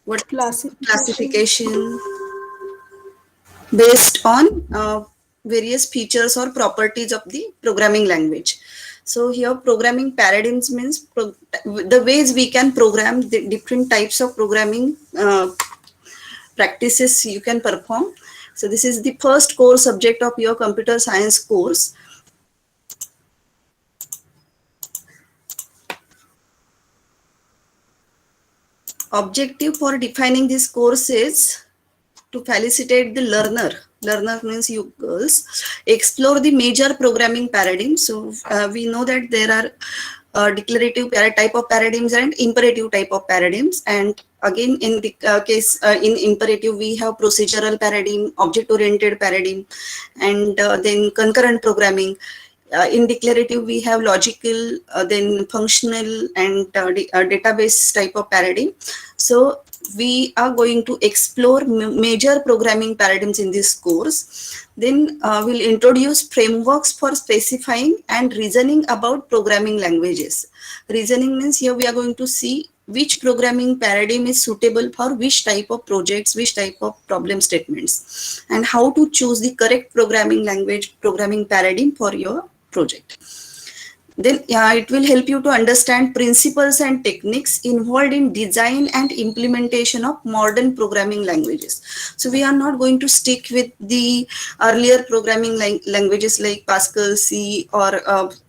What Classification. classification based on various features or properties of the programming language. So here programming paradigms means the ways we can program the different types of programming practices you can perform. So this is the first core subject of your computer science course. Objective for defining this course is to facilitate the learner means you girls, explore the major programming paradigms. So we know that there are declarative type of paradigms and imperative type of paradigms, and again in the case in imperative we have procedural paradigm, object oriented paradigm, and then concurrent programming. In declarative we have logical, then functional, and database type of paradigm. So we are going to explore major programming paradigms in this course. Then we'll introduce frameworks for specifying and reasoning about programming languages. Reasoning means here we are going to see which programming paradigm is suitable for which type of projects, which type of problem statements, and how to choose the correct programming language, programming paradigm for your project. Then it will help you to understand principles and techniques involved in design and implementation of modern programming languages. So we are not going to stick with the earlier programming languages like Pascal, C, or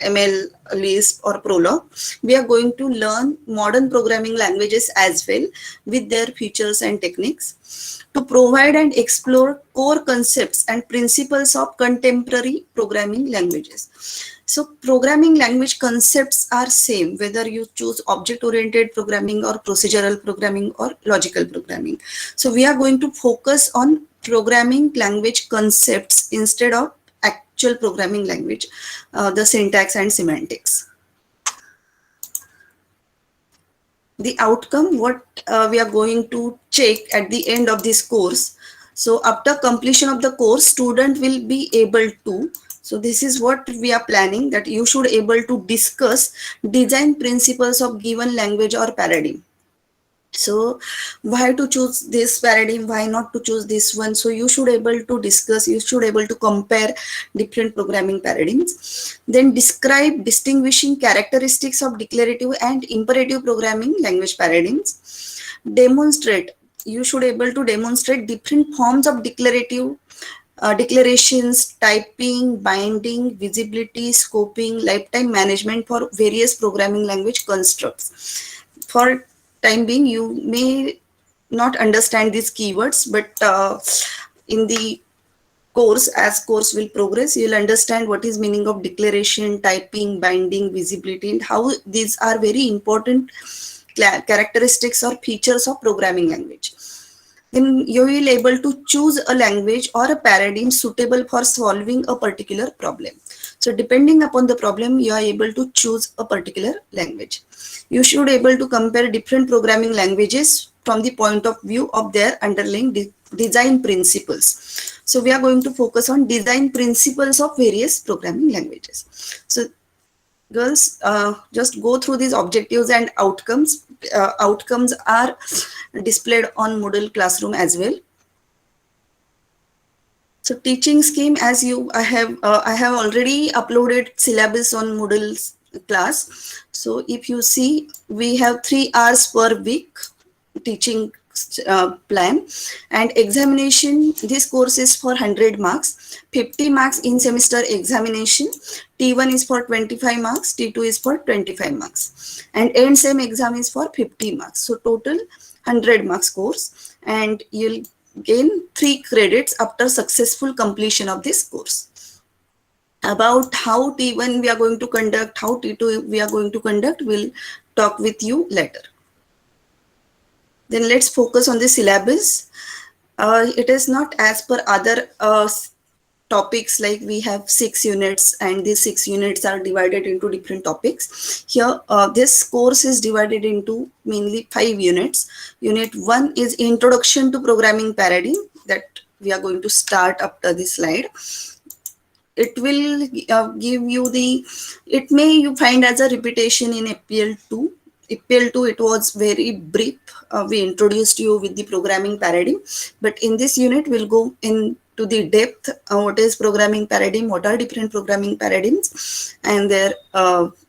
ML, Lisp, or Prolog. We are going to learn modern programming languages as well with their features and techniques to provide and explore core concepts and principles of contemporary programming languages. So programming language concepts are same whether you choose object oriented programming or procedural programming or logical programming. So we are going to focus on programming language concepts instead of actual programming language, the syntax and semantics. The outcome, what we are going to check at the end of this course. So after completion of the course, student will be able to, so this is what we are planning, that you should able to discuss design principles of given language or paradigm. So why to choose this paradigm, why not to choose this one? So you should able to discuss, you should able to compare different programming paradigms. Then describe distinguishing characteristics of declarative and imperative programming language paradigms. Demonstrate, you should able to demonstrate different forms of declarative declarations, typing, binding, visibility, scoping, lifetime management for various programming language constructs. For time being, you may not understand these keywords, but in the course, as course will progress, you'll understand what is meaning of declaration, typing, binding, visibility, and how these are very important characteristics or features of programming language. Then you will able to choose a language or a paradigm suitable for solving a particular problem. So depending upon the problem, you are able to choose a particular language. You should able to compare different programming languages from the point of view of their underlying design principles. So we are going to focus on design principles of various programming languages. So girls, just go through these objectives and outcomes. Outcomes are displayed on Moodle Classroom as well. So teaching scheme, as I have already uploaded syllabus on Moodle's class. So if you see, we have 3 hours per week teaching plan, and examination, this course is for 100 marks, 50 marks in semester examination, T1 is for 25 marks, T2 is for 25 marks, and end sem exam is for 50 marks. So total 100 marks course, and you'll gain 3 credits after successful completion of this course. About how T1 we are going to conduct, how T2 we are going to conduct, we'll talk with you later. Then let's focus on the syllabus. It is not as per other topics, like we have 6 units and these 6 units are divided into different topics. Here this course is divided into mainly 5 units. Unit 1 is introduction to programming paradigm, that we are going to start after this slide. It will give you the, it may you find as a repetition in APL 2, EPL2, it was very brief. We introduced you with the programming paradigm, but in this unit, we'll go into the depth. What is programming paradigm? What are different programming paradigms and their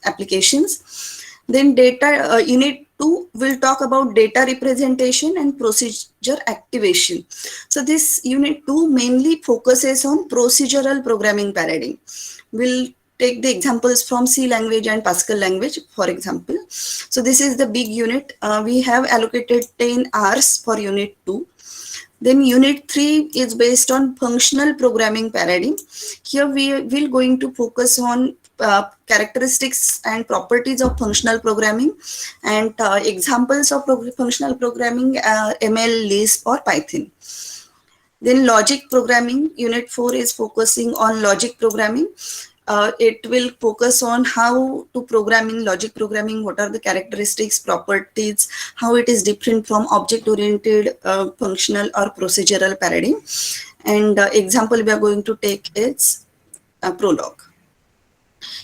applications? Then data unit 2 will talk about data representation and procedure activation. So this unit 2 mainly focuses on procedural programming paradigm. We'll take the examples from C language and Pascal language, for example. So this is the big unit. We have allocated 10 hours for unit 2. Then unit 3 is based on functional programming paradigm. Here we will going to focus on characteristics and properties of functional programming and examples of functional programming, ML, Lisp or Python. Then logic programming, unit 4 is focusing on logic programming. It will focus on how to program in logic programming, what are the characteristics, properties, how it is different from object-oriented functional or procedural paradigm. And example we are going to take is prologue.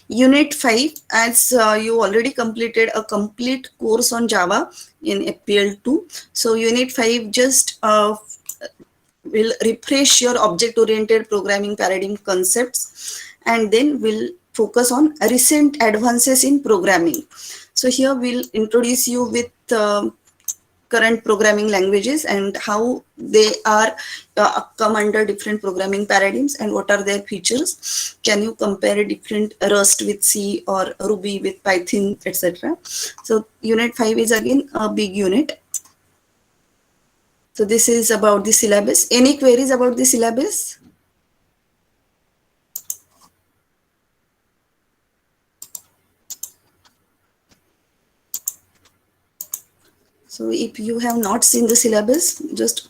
Unit 5, as you already completed a complete course on Java in FPL2. So unit 5 just will refresh your object-oriented programming paradigm concepts, and then we'll focus on recent advances in programming. So here we'll introduce you with current programming languages and how they are come under different programming paradigms and what are their features. Can you compare different Rust with C or Ruby with Python, etc. So unit 5 is again a big unit. So this is about the syllabus. Any queries about the syllabus? So if you have not seen the syllabus, just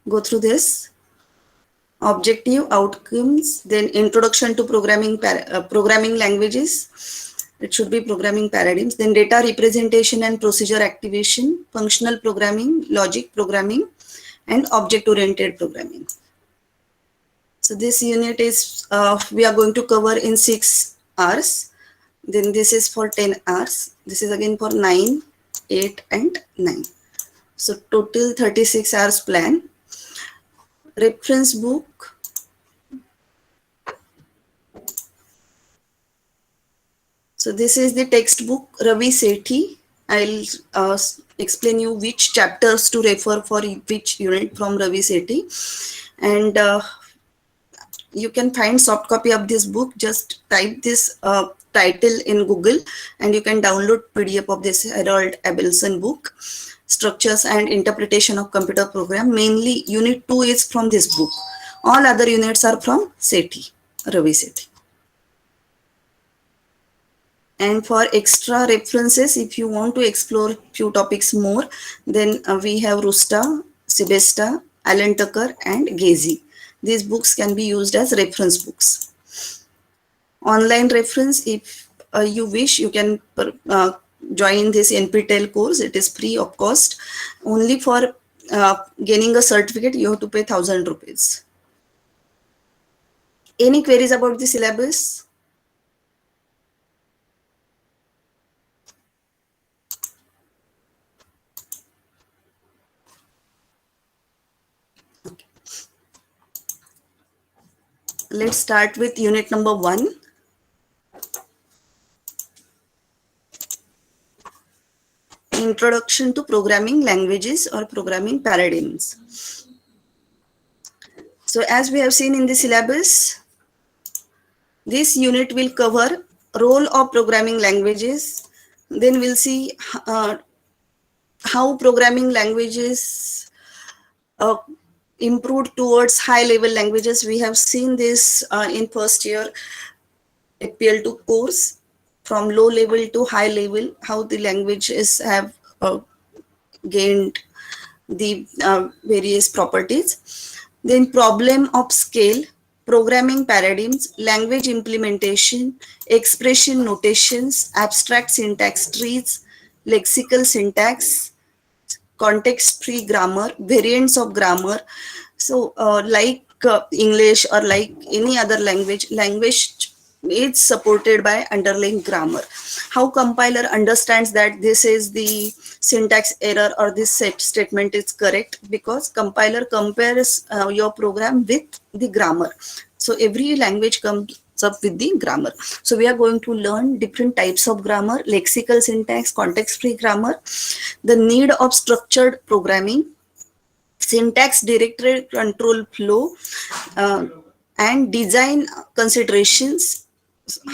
go through this. Objective, outcomes, then introduction to programming languages. It should be programming paradigms. Then data representation and procedure activation, functional programming, logic programming, and object-oriented programming. So this unit is, we are going to cover in 6 hours. Then this is for 10 hours. This is again for 9, 8 and 9. So total 36 hours plan. Reference book. So this is the textbook Ravi Sethi. I'll explain you which chapters to refer for which unit from Ravi Sethi. And you can find soft copy of this book. Just type this title in Google and you can download PDF of this Harold Abelson book, Structures and Interpretation of Computer Program. Mainly unit 2 is from this book. All other units are from Sethi, Ravi Sethi. And for extra references, if you want to explore few topics more, then we have Rusta, Sebesta, Alan Tucker and Gezi. These books can be used as reference books. Online reference, if you wish, you can join this NPTEL course. It is free of cost. Only for gaining a certificate, you have to pay 1,000 rupees. Any queries about the syllabus? Okay. Let's start with unit number 1. Introduction to programming languages or programming paradigms. So as we have seen in the syllabus, this unit will cover role of programming languages. Then we'll see how programming languages improved towards high level languages. We have seen this in first year FPL2 course, from low level to high level, how the languages have gained the various properties. Then problem of scale, programming paradigms, language implementation, expression notations, abstract syntax trees, lexical syntax, context-free grammar, variants of grammar. So like English or like any other language it's supported by underlying grammar. How compiler understands that this is the syntax error or this set statement is correct? Because compiler compares your program with the grammar. So every language comes up with the grammar. So we are going to learn different types of grammar: lexical syntax, context-free grammar, the need of structured programming, syntax directed control flow, uh, and design considerations.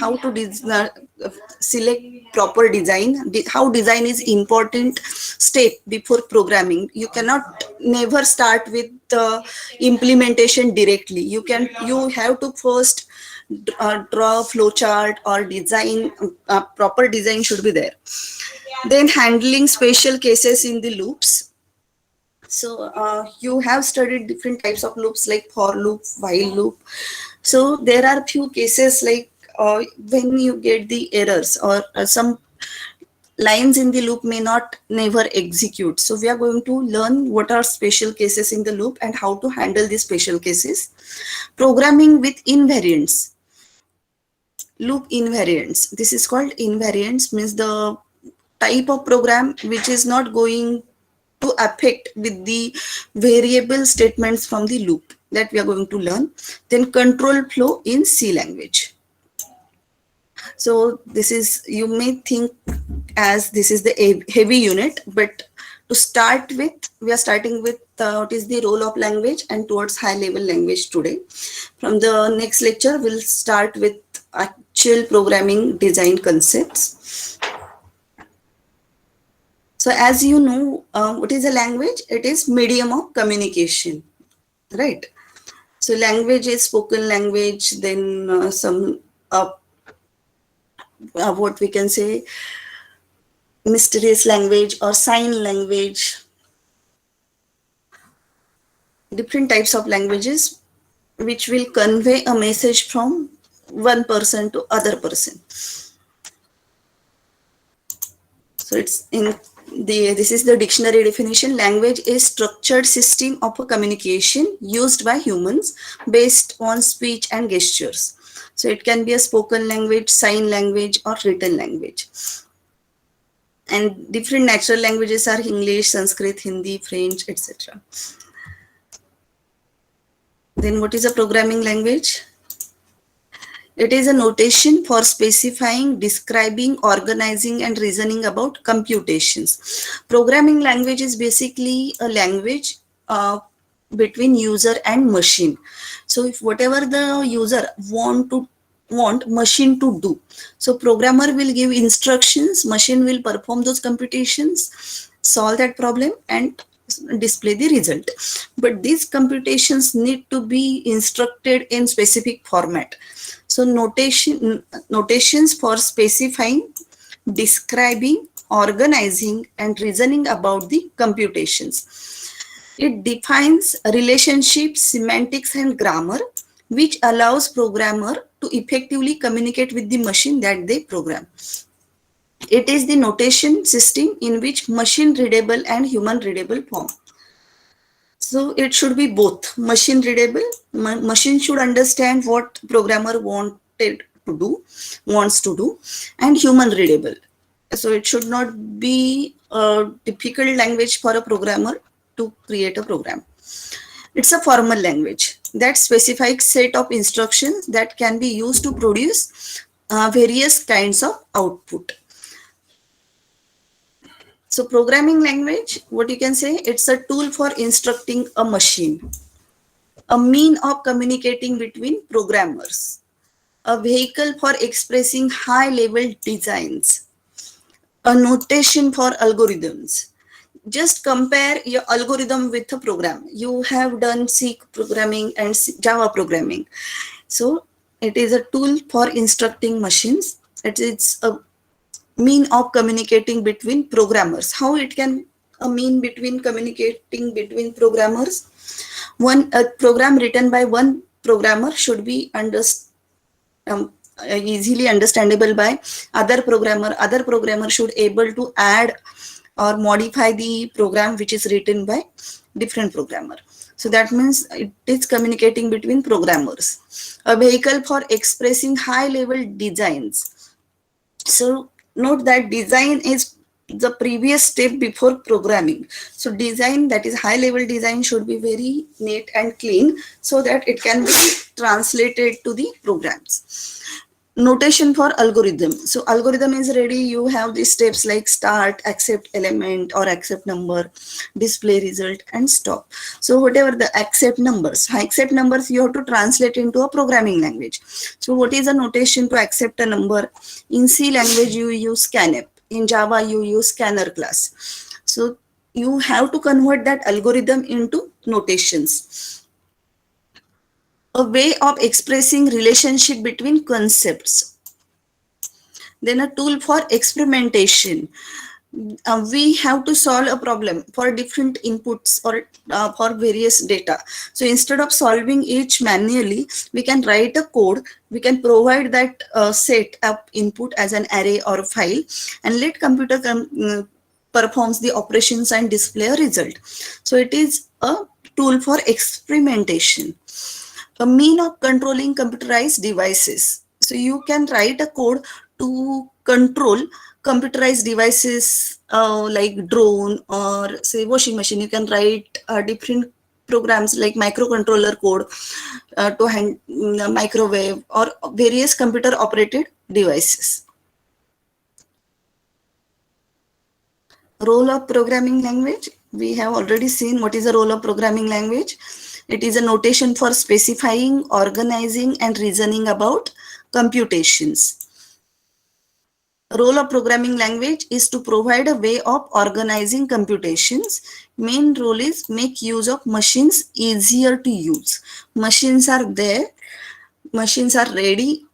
How to select proper design, how design is important step before programming. You cannot never start with the implementation directly. You have to first draw a flow chart or design. Proper design should be there. Then handling special cases in the loops. So you have studied different types of loops like for loop, while loop. So there are few cases like when you get the errors or some lines in the loop may not never execute. So we are going to learn what are special cases in the loop and how to handle these special cases. Programming with invariants. Loop invariants. This is called invariants, means the type of program which is not going to affect with the variable statements from the loop, that we are going to learn. Then control flow in C language. So this is, you may think as this is the heavy unit, but to start with, we are starting with what is the role of language and towards high level language today. From the next lecture, we'll start with actual programming design concepts. So as you know, what is a language? It is medium of communication, right? So language is spoken language, then some what we can say mysterious language or sign language, different types of languages which will convey a message from one person to other person. So it's in this is the dictionary definition. Language is structured system of a communication used by humans based on speech and gestures. So it can be a spoken language, sign language, or written language. And different natural languages are English, Sanskrit, Hindi, French, etc. Then what is a programming language? It is a notation for specifying, describing, organizing, and reasoning about computations. Programming language is basically a language between user and machine. So if whatever the user want machine to do, so programmer will give instructions, machine will perform those computations, solve that problem, and display the result. But these computations need to be instructed in specific format. So notations for specifying, describing, organizing, and reasoning about the computations. It defines relationships, semantics, and grammar, which allows programmer to effectively communicate with the machine that they program. It is the notation system in which machine readable and human readable form. So it should be both machine readable. Machine should understand what programmer wants to do, and human readable. So it should not be a difficult language for a programmer to create a program. It's a formal language that specifies set of instructions that can be used to produce various kinds of output. So programming language, what you can say, it's a tool for instructing a machine, a mean of communicating between programmers, a vehicle for expressing high level designs, a notation for algorithms. Just compare your algorithm with a program. You have done C programming and Java programming. So it is a tool for instructing machines. It's a mean of communicating between programmers. How it can a mean between communicating between programmers? A program written by one programmer should be easily understandable by other programmer. Other programmer should able to add or modify the program which is written by different programmer. So that means it is communicating between programmers. A vehicle for expressing high level designs. So note that design is the previous step before programming. So design, that is high level design, should be very neat and clean so that it can be translated to the programs. Notation for algorithm. So algorithm is ready. You have these steps like start, accept element or accept number, display result, and stop. So whatever the accept numbers you have to translate into a programming language. So what is a notation to accept a number? In C language you use scanf. In Java you use scanner class. So you have to convert that algorithm into notations, a way of expressing relationship between concepts. Then a tool for experimentation. We have to solve a problem for different inputs or for various data. So instead of solving each manually, we can write a code. We can provide that set up input as an array or a file, and let computer performs the operations and display a result. So it is a tool for experimentation, a mean of controlling computerized devices. So you can write a code to control computerized devices like drone or say washing machine. You can write different programs like microcontroller code to microwave or various computer operated devices. Role of programming language. We have already seen what is the role of programming language. It is a notation for specifying, organizing, and reasoning about computations. Role of programming language is to provide a way of organizing computations. Main role is make use of machines easier to use. Machines are there. Machines are ready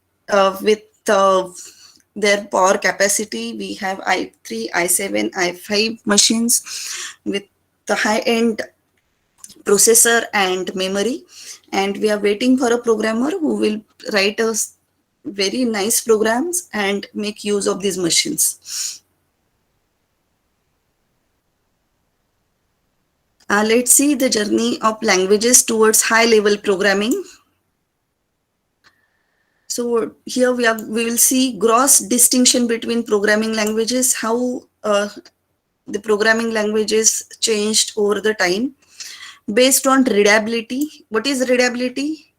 with their power capacity. We have i3, i7, i5 machines with the high-end processor and memory, and we are waiting for a programmer who will write us very nice programs and make use of these machines. Let's see the journey of languages towards high-level programming. So here we will see gross distinction between programming languages, how the programming languages changed over the time based on readability. What is readability?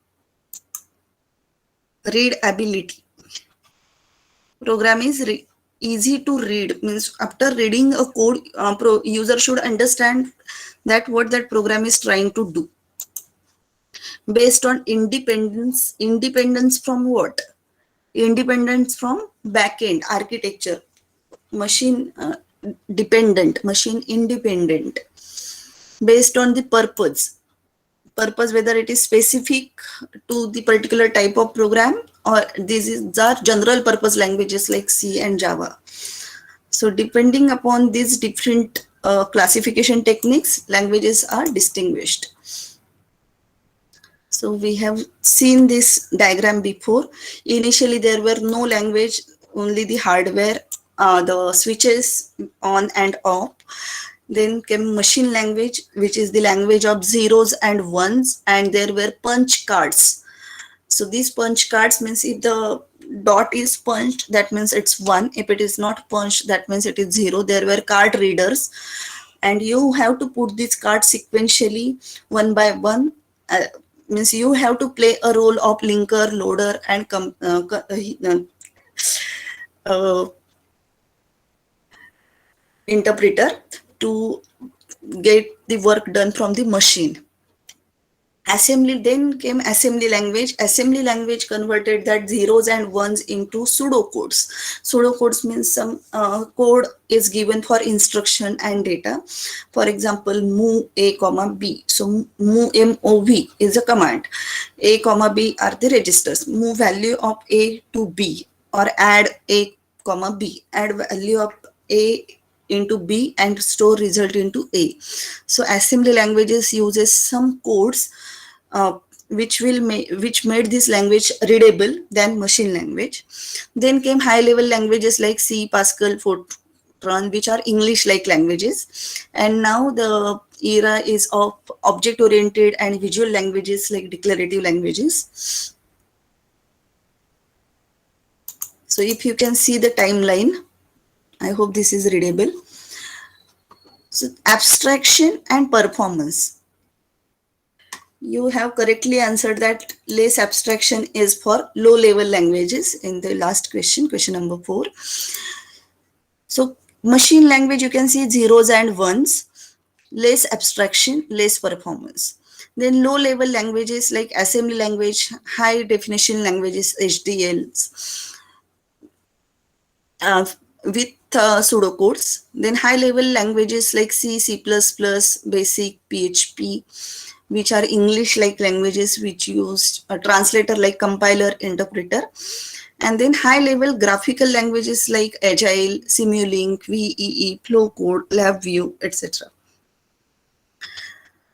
Readability. Program is easy to read, means after reading a code, user should understand that what that program is trying to do. Based on independence. Independence from what? Independence from backend architecture. Machine dependent, machine independent. Based on the purpose, whether it is specific to the particular type of program or these are general purpose languages like C and Java. So depending upon these different classification techniques, languages are distinguished. So we have seen this diagram before. Initially there were no language, only the hardware, the switches on and off. Then came machine language, which is the language of zeros and ones, and there were punch cards. So these punch cards means if the dot is punched, that means it's 1. If it is not punched, that means it is 0. There were card readers, and you have to put these cards sequentially one by one. Means you have to play a role of linker, loader, and uh, interpreter to get the work done from the machine. Assembly, then came assembly language. Assembly language converted that zeros and ones into pseudocodes. Pseudocodes means some code is given for instruction and data. For example, move a comma b. So move is a command. A comma b are the registers. Move value of a to b, or add a comma b. Add value of a into b and store result into a. So assembly languages uses some codes which made this language readable than machine language. Then came high level languages like C, Pascal, Fortran, which are English-like languages. And now the era is of object-oriented and visual languages like declarative languages. So if you can see the timeline, I hope this is readable. So abstraction and performance. You have correctly answered that less abstraction is for low level languages in the last question, question number 4. So machine language, you can see zeros and ones, less abstraction, less performance. Then low level languages like assembly language, high definition languages, HDLs, uh, with pseudocodes. Then high level languages like C, C++, basic, PHP, which are English like languages which use a translator like compiler, interpreter. And then high level graphical languages like Agile, Simulink, VEE, Flow Code, LabVIEW, etc.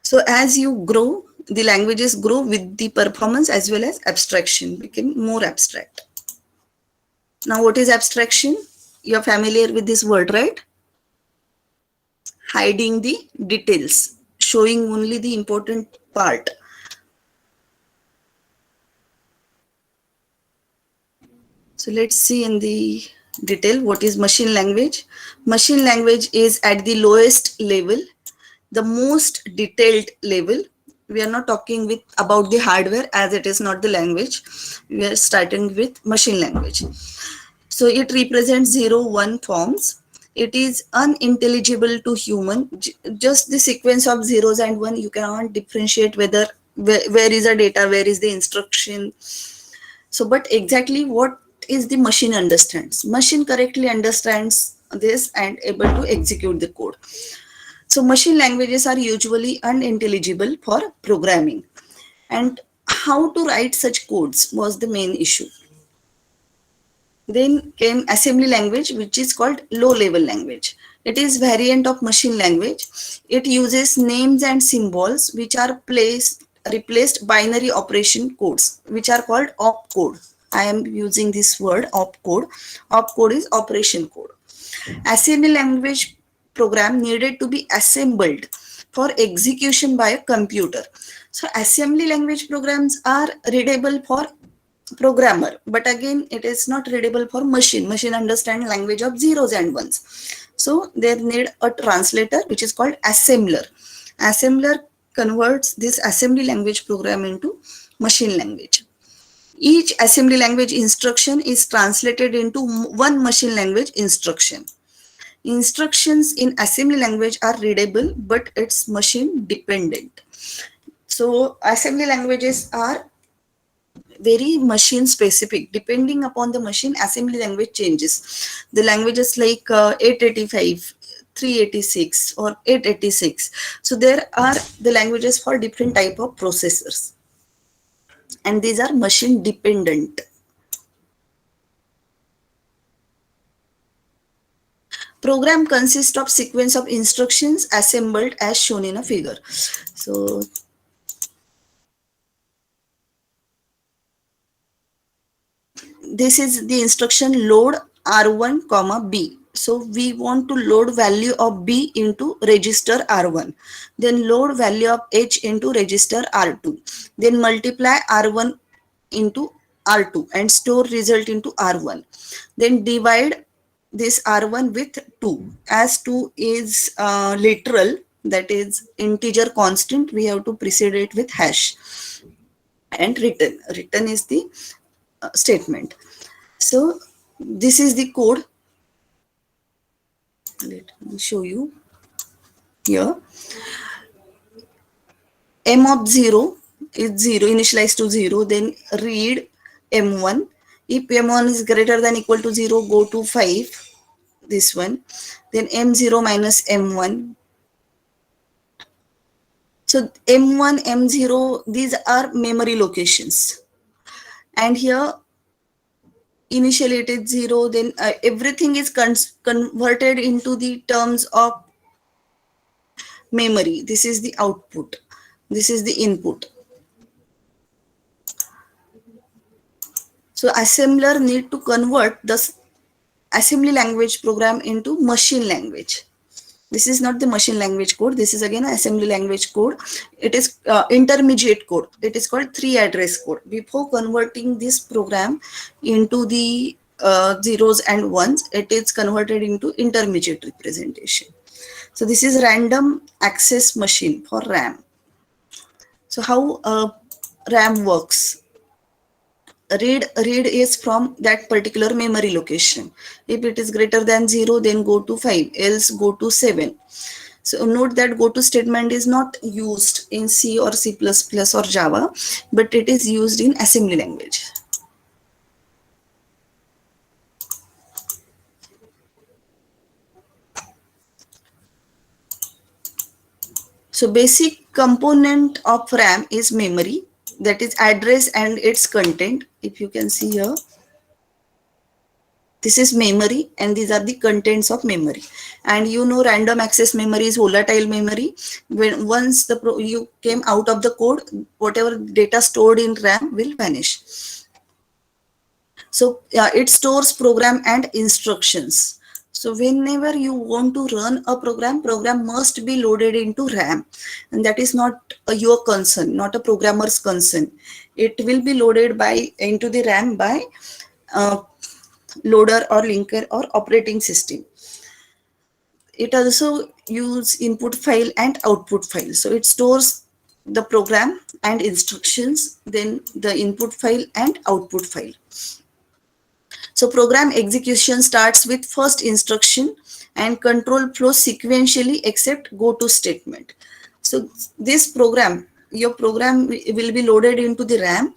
So as you grow, the languages grow with the performance as well as abstraction, become more abstract. Now what is abstraction? You're familiar with this word, right? Hiding the details, showing only the important part. So let's see in the detail what is machine language. Machine language is at the lowest level, the most detailed level. We are not talking with about the hardware as it is not the language. We are starting with machine language. So it represents 0, 1 forms. It is unintelligible to human. Just the sequence of zeros and one, you cannot differentiate whether where is the data, where is the instruction. So, but exactly what is the machine understands? Machine correctly understands this and able to execute the code. So, machine languages are usually unintelligible for programming. And how to write such codes was the main issue. Then came assembly language, which is called low level language. It is variant of machine language. It uses names and symbols which are replaced binary operation codes, which are called opcode. I am using this word opcode. Opcode is operation code. Assembly language program needed to be assembled for execution by a computer. So assembly language programs are readable for programmer, but again it is not readable for machine understand language of zeros and ones. So they need a translator which is called assembler converts this assembly language program into machine language. Each assembly language instruction is translated into one machine language instruction. Instructions in assembly language are readable, but it's machine dependent. So assembly languages are very machine specific. Depending upon the machine, assembly language changes. The languages like 885, 386 or 886. So there are the languages for different type of processors. And these are machine dependent. Program consists of sequence of instructions assembled as shown in a figure. So this is the instruction load R1 comma B. So we want to load value of B into register R1. Then load value of H into register R2. Then multiply R1 into R2 and store result into R1. Then divide this R1 with 2. As 2 is literal, that is integer constant, we have to precede it with hash. And return. Return is the statement. So this is the code. Let me show you here. M of 0 is 0, initialized to 0. Then read M1. If M1 is greater than equal to 0, go to 5. This one. Then M0 minus M1. So M1, M0, these are memory locations. And here initially it is 0, then everything is converted into the terms of memory. This is the output. This is the input. So assembler need to convert assembly language program into machine language. This is not the machine language code. This is again assembly language code. It is intermediate code. It is called 3 address code. Before converting this program into the zeros and ones, it is converted into intermediate representation. So this is random access machine for RAM. So how RAM works? Read is from that particular memory location. If it is greater than 0, then go to 5, else go to 7. So note that go to statement is not used in C or C++ or Java, but it is used in assembly language. So basic component of RAM is memory, that is address and its content. If you can see here, this is memory and these are the contents of memory. And you know random access memory is volatile memory. When once you came out of the code, whatever data stored in RAM will vanish. So it stores program and instructions. So whenever you want to run a program must be loaded into RAM, and that is not your concern, not a programmer's concern. It will be loaded by into the RAM by uh, loader or linker or operating system. It also use input file and output file. So it stores the program and instructions, then the input file and output file. So program execution starts with first instruction and control flows sequentially except go to statement. So this program, your program will be loaded into the RAM,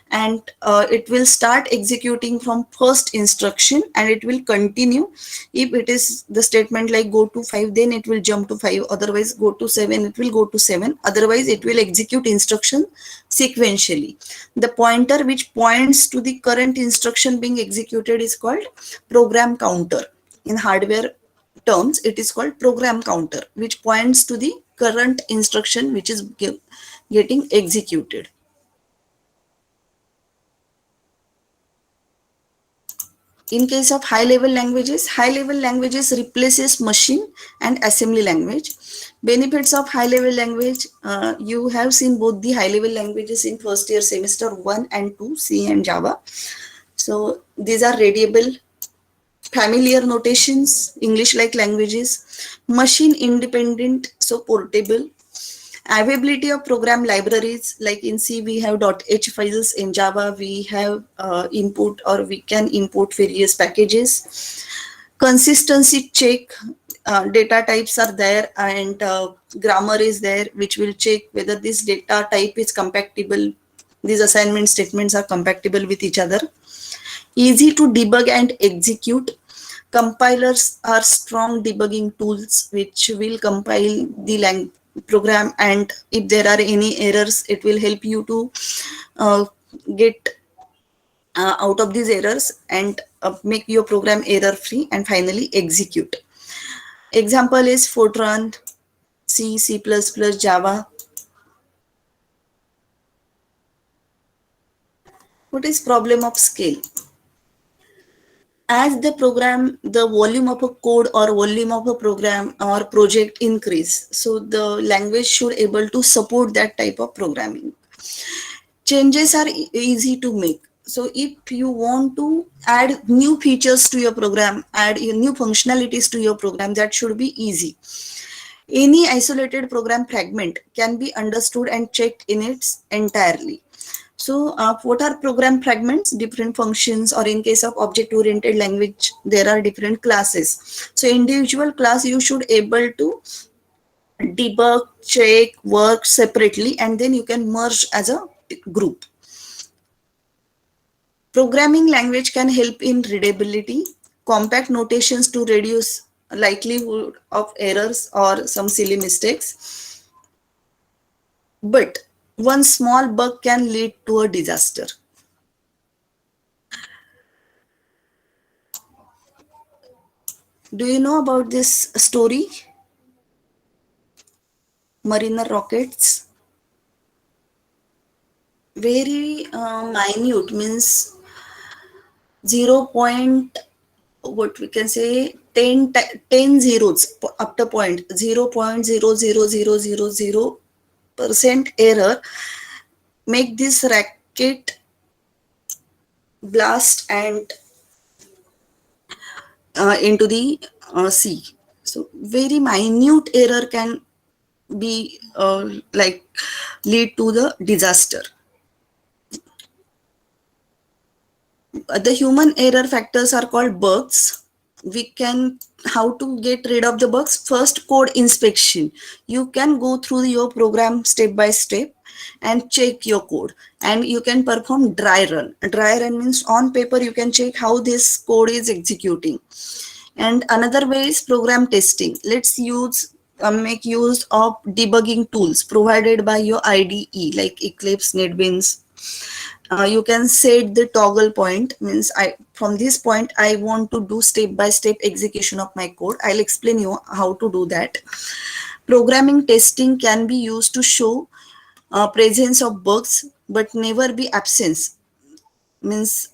and it will start executing from first instruction and it will continue. If it is the statement like go to 5, then it will jump to 5, otherwise go to 7, it will go to 7, otherwise it will execute instruction sequentially. The pointer which points to the current instruction being executed is called program counter. In hardware terms, it is called program counter, which points to the current instruction which is getting executed. In case of high level languages replaces machine and assembly language. Benefits of high level language, you have seen both the high level languages in first year semester 1 and 2, C and Java. So these are readable, familiar notations, English like languages, machine independent, so portable. Availability of program libraries, like in C we have .h files, in Java we have input or we can import various packages. Consistency check, data types are there and grammar is there which will check whether this data type is compatible, these assignment statements are compatible with each other. Easy to debug and execute. Compilers are strong debugging tools which will compile the program, and if there are any errors, it will help you to uh, get out of these errors and make your program error free and finally execute. Example is Fortran, C, C++, Java. What is problem of scale? As the volume of a code or volume of a program or project increase, so the language should able to support that type of programming. Changes are easy to make. So if you want to add new features to your program, add new functionalities to your program, that should be easy. Any isolated program fragment can be understood and checked in its entirely. So what are program fragments? Different functions, or in case of object-oriented language, there are different classes. So individual class you should able to debug, check, work separately, and then you can merge as a group. Programming language can help in readability, compact notations to reduce likelihood of errors or some silly mistakes. But one small bug can lead to a disaster. Do you know about this story? Mariner rockets? Very minute, means 0.001 what we can say, 10 zeros after point 0.00000% error make this racket blast and into the sea. So very minute error can be like lead to the disaster. The human error factors are called bugs. We can, how to get rid of the bugs? First, code inspection. You can go through your program step by step and check your code, and you can perform dry run. Dry run means on paper you can check how this code is executing. And another way is program testing. Let's use make use of debugging tools provided by your IDE like Eclipse, NetBeans. You can set the toggle point, means I from this point I want to do step by step execution of my code. I'll explain you how to do that. Programming testing can be used to show presence of bugs but never be absence, means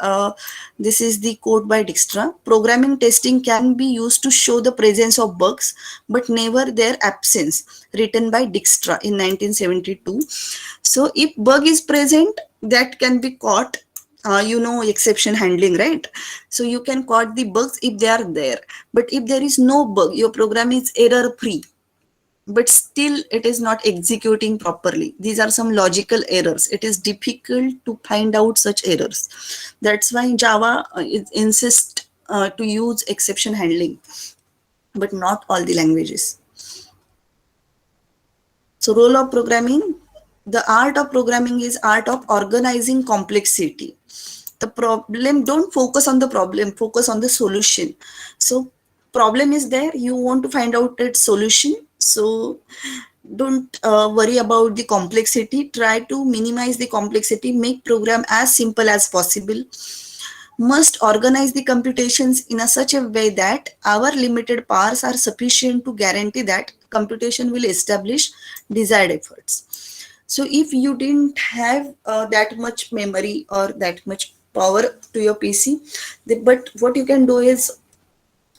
this is the code by Dijkstra. Programming testing can be used to show the presence of bugs but never their absence, written by Dijkstra in 1972. So if bug is present, that can be caught. Exception handling, right? So you can caught the bugs if they are there. But if there is no bug, your program is error free, but still it is not executing properly. These are some logical errors. It is difficult to find out such errors. That's why Java insists to use exception handling, but not all the languages. So role of programming, the art of programming is art of organizing complexity. The problem, don't focus on the problem, focus on the solution. So problem is there, you want to find out its solution. So don't worry about the complexity, try to minimize the complexity, make program as simple as possible. Must organize the computations in a such a way that our limited powers are sufficient to guarantee that computation will establish desired efforts. So if you didn't have that much memory or that much power to your PC, but what you can do is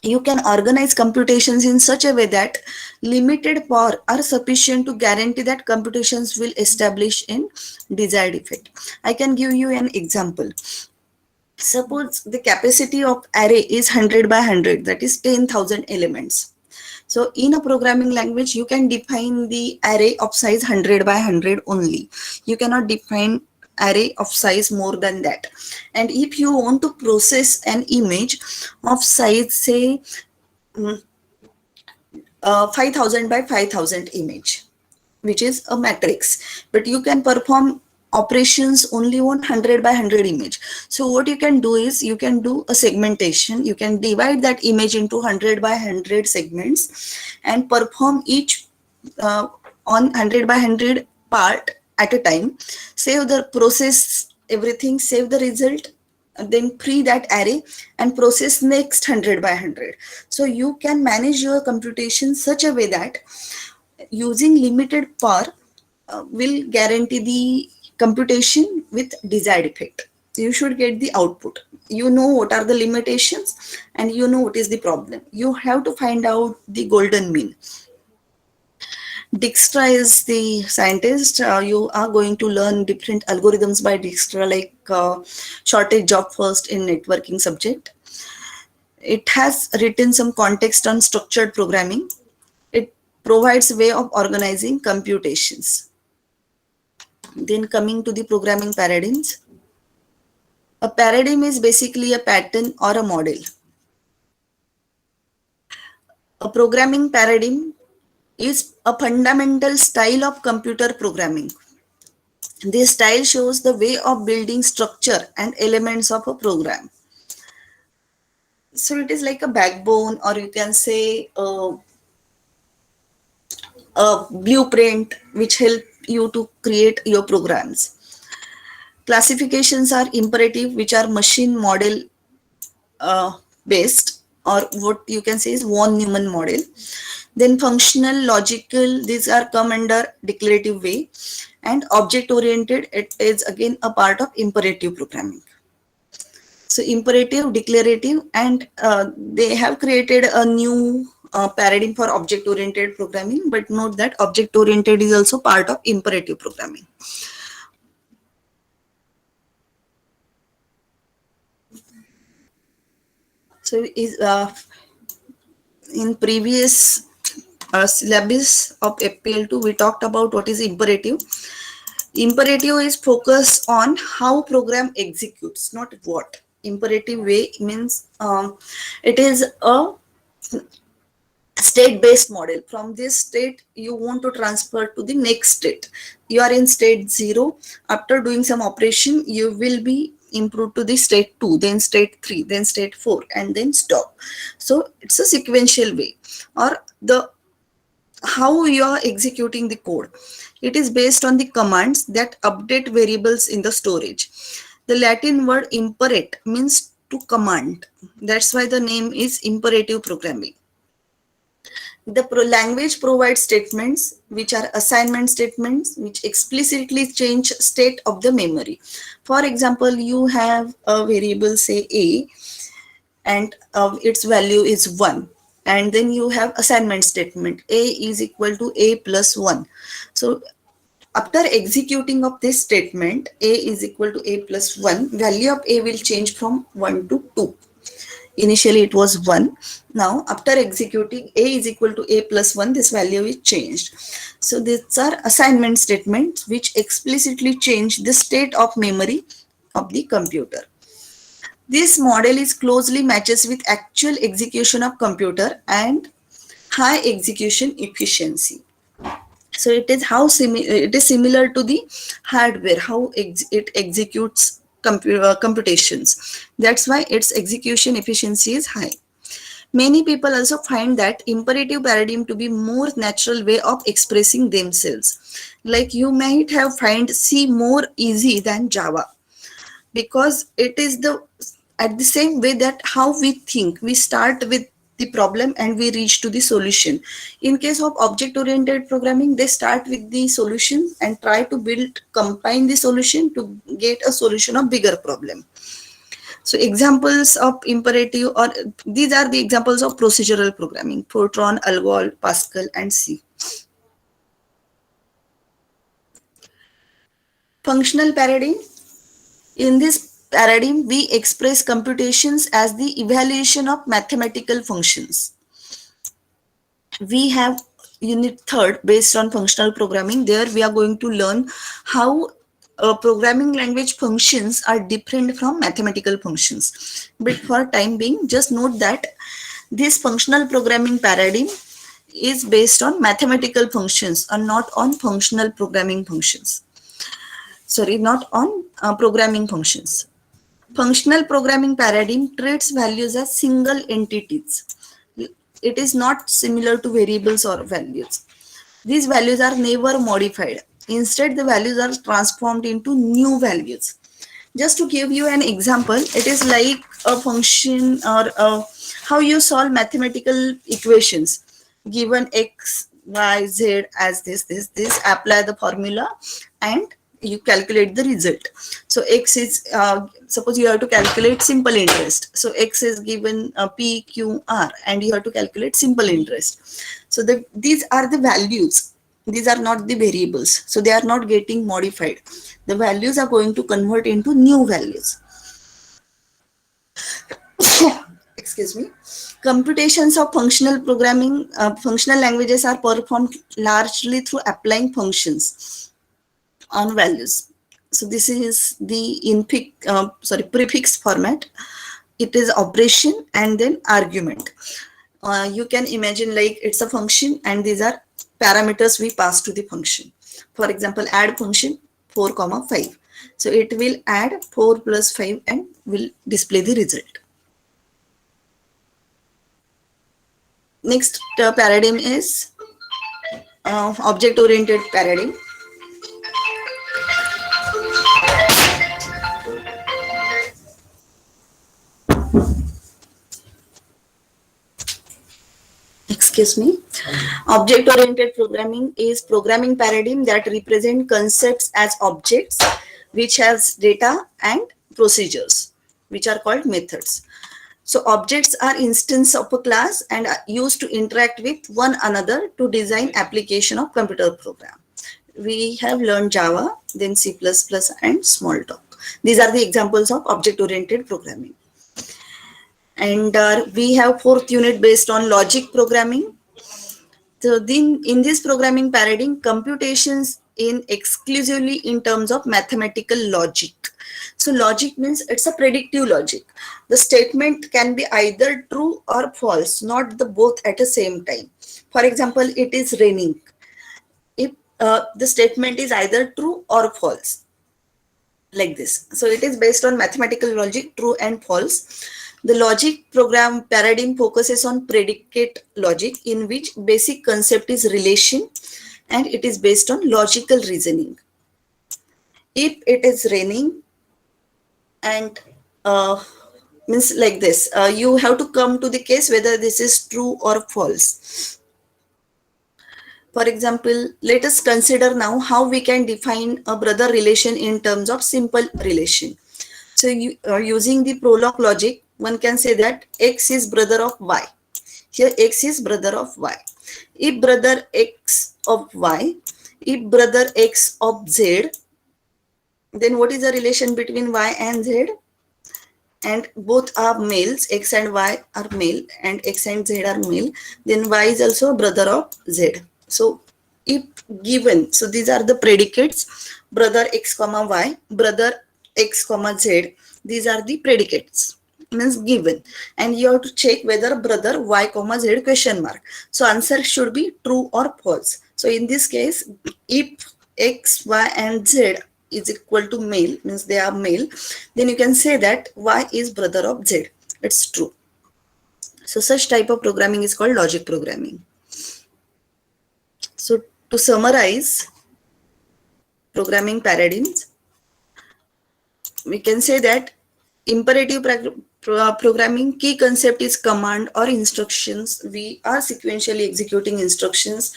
you can organize computations in such a way that limited power are sufficient to guarantee that computations will establish in desired effect. I can give you an example. Suppose the capacity of array is 100 by 100, that is 10,000 elements. So in a programming language, you can define the array of size 100 by 100 only. You cannot define array of size more than that. And if you want to process an image of size, say 5000 by 5000 image, which is a matrix, but you can perform operations only on 100 by 100 image. So what you can do is you can do a segmentation. You can divide that image into 100 by 100 segments and perform each on 100 by 100 part at a time. Save the process, everything, save the result, and then free that array and process next 100 by 100. So you can manage your computation such a way that using limited power will guarantee the computation with desired effect. You should get the output. You know what are the limitations and you know what is the problem. You have to find out the golden mean. Dijkstra is the scientist. You are going to learn different algorithms by Dijkstra, like shortage job first in networking subject. It has written some context on structured programming. It provides a way of organizing computations. Then coming to the programming paradigms. A paradigm is basically a pattern or a model. A programming paradigm is a fundamental style of computer programming. This style shows the way of building structure and elements of a program. So it is like a backbone, or you can say a blueprint which help you to create your programs. Classifications are imperative, which are machine model based, or what you can say is von Neumann model. Then functional, logical, these are come under declarative way, and object oriented, it is again a part of imperative programming. So imperative, declarative, and they have created a new paradigm for object-oriented programming. But note that object-oriented is also part of imperative programming. So is in previous syllabus of FPL2, we talked about what is imperative. Imperative is focused on how program executes, not what. Imperative way means it is a state-based model. From this state, you want to transfer to the next state. You are in state 0. After doing some operation, you will be improved to the state 2, then state 3, then state 4, and then stop. So it's a sequential way, or the how you are executing the code. It is based on the commands that update variables in the storage. The Latin word imperate means to command. That's why the name is imperative programming. The language provides statements which are assignment statements which explicitly change state of the memory. For example, you have a variable, say A, and its value is 1, and then you have assignment statement A is equal to A plus 1. So after executing of this statement, A is equal to A plus 1, value of A will change from 1 to 2. Initially it was 1. Now after executing A is equal to A plus 1, this value is changed. So these are assignment statements which explicitly change the state of memory of the computer. This model is closely matches with actual execution of computer and high execution efficiency. So it is it is similar to the hardware, how it executes computations. That's why its execution efficiency is high. Many people also find that imperative paradigm to be more natural way of expressing themselves. Like you might have find C more easy than Java, because it is the at the same way that how we think, we start with the problem and we reach to the solution. In case of object oriented programming, they start with the solution and try to combine the solution to get a solution of bigger problem. So examples of imperative, or these are the examples of procedural programming: Fortran, Algol, Pascal, and C. Functional paradigm. In this paradigm, we express computations as the evaluation of mathematical functions. We have unit 3rd based on functional programming. There we are going to learn how programming language functions are different from mathematical functions. But for time being, just note that this functional programming paradigm is based on mathematical functions and not on functional programming functions. Sorry, not on programming functions. Functional programming paradigm treats values as single entities. It is not similar to variables or values. These values are never modified. Instead, the values are transformed into new values. Just to give you an example, it is like a function, or how you solve mathematical equations. Given x, y, z as this, apply the formula and you calculate the result. So x is, suppose you have to calculate simple interest. So x is given p, q, r, and you have to calculate simple interest. So these are the values. These are not the variables. So they are not getting modified. The values are going to convert into new values. Excuse me. Computations of functional programming, functional languages are performed largely through applying functions on values. So this is the prefix format. It is operation and then argument. You can imagine like it's a function and these are parameters we pass to the function. For example, add function 4, 5. So it will add 4 plus 5 and will display the result. Next paradigm is object-oriented paradigm. Excuse me. Object-oriented programming is programming paradigm that represent concepts as objects which has data and procedures. which are called methods. So objects are instance of a class and are used to interact with one another to design application of computer program. We have learned Java, then C++ and Smalltalk. These are the examples of object-oriented programming. And we have fourth unit based on logic programming. So then in this programming paradigm, computations in exclusively in terms of mathematical logic. So logic means it's a predictive logic. The statement can be either true or false, not the both at the same time. For example, it is raining. If the statement is either true or false, like this. So it is based on mathematical logic, true and false. The logic program paradigm focuses on predicate logic, in which basic concept is relation and it is based on logical reasoning. If it is raining and means like this, you have to come to the case whether this is true or false. For example, let us consider now how we can define a brother relation in terms of simple relation. So using the prologue logic, one can say that X is brother of Y. Here X is brother of Y. If brother X of Y, if brother X of Z, then what is the relation between Y and Z? And both are males, X and Y are male and X and Z are male, then Y is also a brother of Z. So if given, so these are the predicates, brother X comma Y, brother X comma Z, these are the predicates, means given, and you have to check whether brother Y comma Z question mark. So answer should be true or false. So in this case, if X, Y and Z is equal to male, means they are male, then you can say that Y is brother of Z. It's true. So such type of programming is called logic programming. So to summarize programming paradigms, we can say that imperative programming key concept is command or instructions. We are sequentially executing instructions.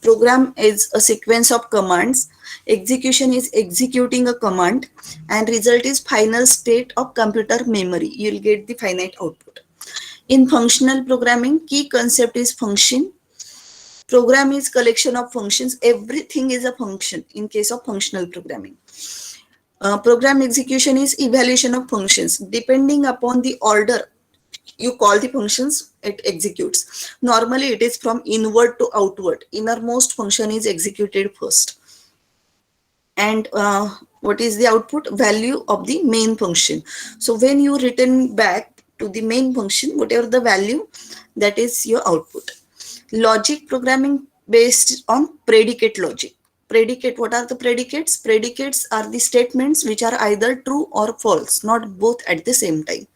Program is a sequence of commands. Execution is executing a command, and result is final state of computer memory. You will get the finite output. In functional programming, key concept is function. Program is collection of functions. Everything is a function in case of functional programming. Program execution is evaluation of functions. Depending upon the order you call the functions, it executes. Normally it is from inward to outward. Innermost function is executed first. And what is the output? Value of the main function. So when you return back to the main function, whatever the value, that is your output. Logic programming based on predicate logic. Predicate, what are the predicates? Predicates are the statements which are either true or false, not both at the same time.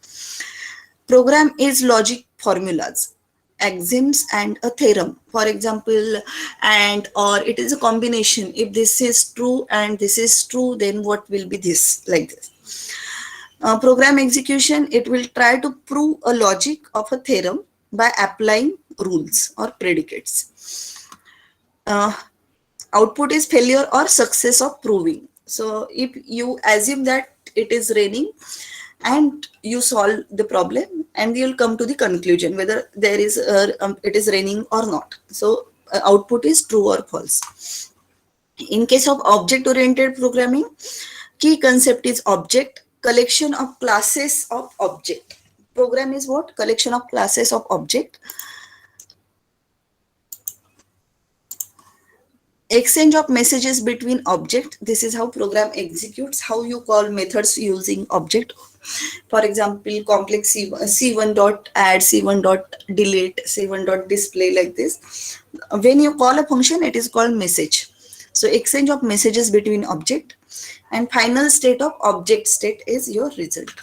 Program is logic formulas, axioms and a theorem. For example, and or it is a combination. If this is true and this is true, then what will be this, like this. Program execution, it will try to prove a logic of a theorem by applying rules or predicates. Output is failure or success of proving. So if you assume that it is raining and you solve the problem, and you will come to the conclusion whether there is it is raining or not. So output is true or false. In case of object oriented programming, key concept is object, collection of classes of object. Program is what? Collection of classes of object. Exchange of messages between object. This is how program executes, how you call methods using object. For example, complex C1 dot add, C1 dot delete, C1 dot display, like this. When you call a function, it is called message. So exchange of messages between object, and final state of object state is your result.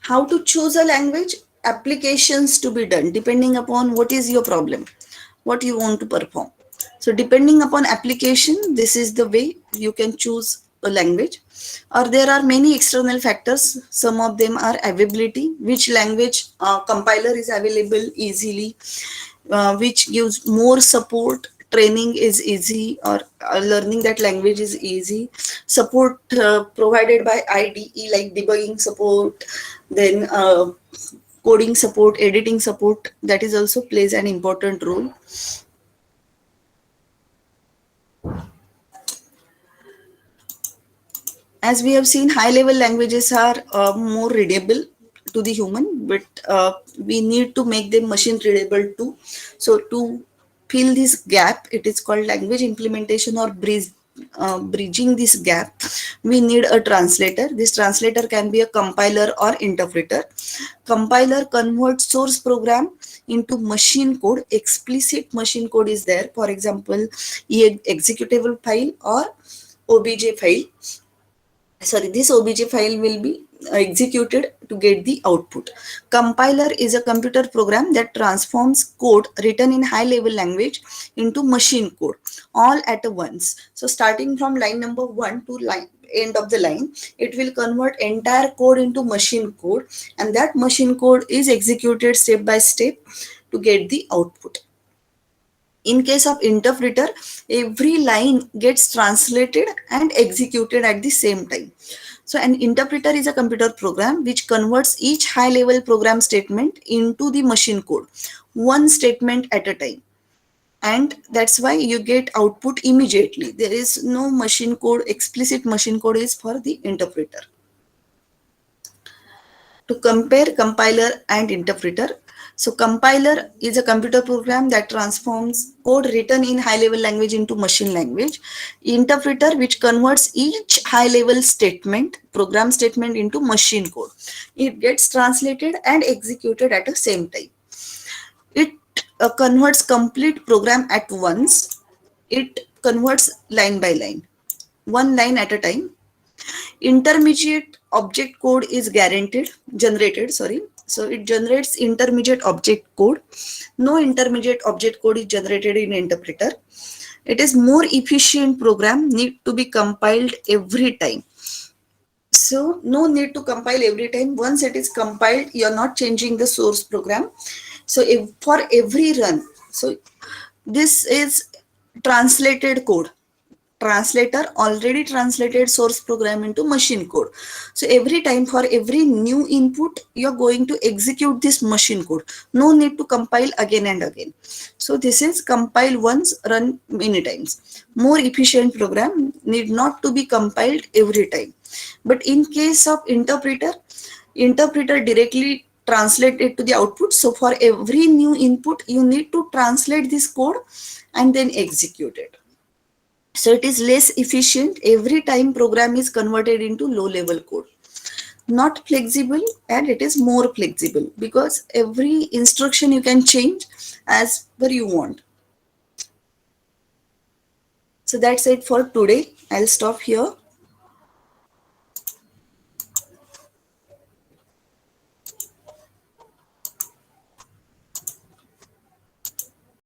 How to choose a language? Applications to be done depending upon what is your problem, what you want to perform. So depending upon application, this is the way you can choose a language. Or there are many external factors. Some of them are availability, which language compiler is available easily, which gives more support training is easy, or learning that language is easy. Support provided by IDE, like debugging support, then coding support, editing support, that is also plays an important role. As we have seen, high level languages are more readable to the human, but we need to make them machine readable too. So to fill this gap, it is called language implementation, or bridging this gap, we need a translator. This translator can be a compiler or interpreter. Compiler converts source program into machine code. Explicit machine code is there, for example, executable file or obj file. Sorry, this obj file will be executed to get the output. Compiler is a computer program that transforms code written in high level language into machine code all at once. So starting from line number 1 to line end of the line, it will convert entire code into machine code, and that machine code is executed step by step to get the output. In case of interpreter, every line gets translated and executed at the same time. So an interpreter is a computer program which converts each high level program statement into the machine code, one statement at a time. And that's why you get output immediately. There is no machine code. Explicit machine code is for the interpreter. To compare compiler and interpreter, so compiler is a computer program that transforms code written in high level language into machine language. Interpreter, which converts each high level statement, program statement, into machine code. It gets translated and executed at the same time. It converts complete program at once. It converts line by line, one line at a time. Intermediate object code is generated, so it generates intermediate object code. No intermediate object code is generated in interpreter. It is more efficient program, need to be compiled every time. So no need to compile every time. Once it is compiled, you are not changing the source program. So if for every run, so this is translated code. Translator already translated source program into machine code. So every time, for every new input, you're going to execute this machine code. No need to compile again and again. So this is compile once, run many times. More efficient program, need not to be compiled every time. But in case of interpreter directly translate it to the output. So for every new input, you need to translate this code and then execute it. So it is less efficient. Every time program is converted into low level code. Not flexible, and it is more flexible because every instruction you can change as per you want. So that's it for today. I'll stop here.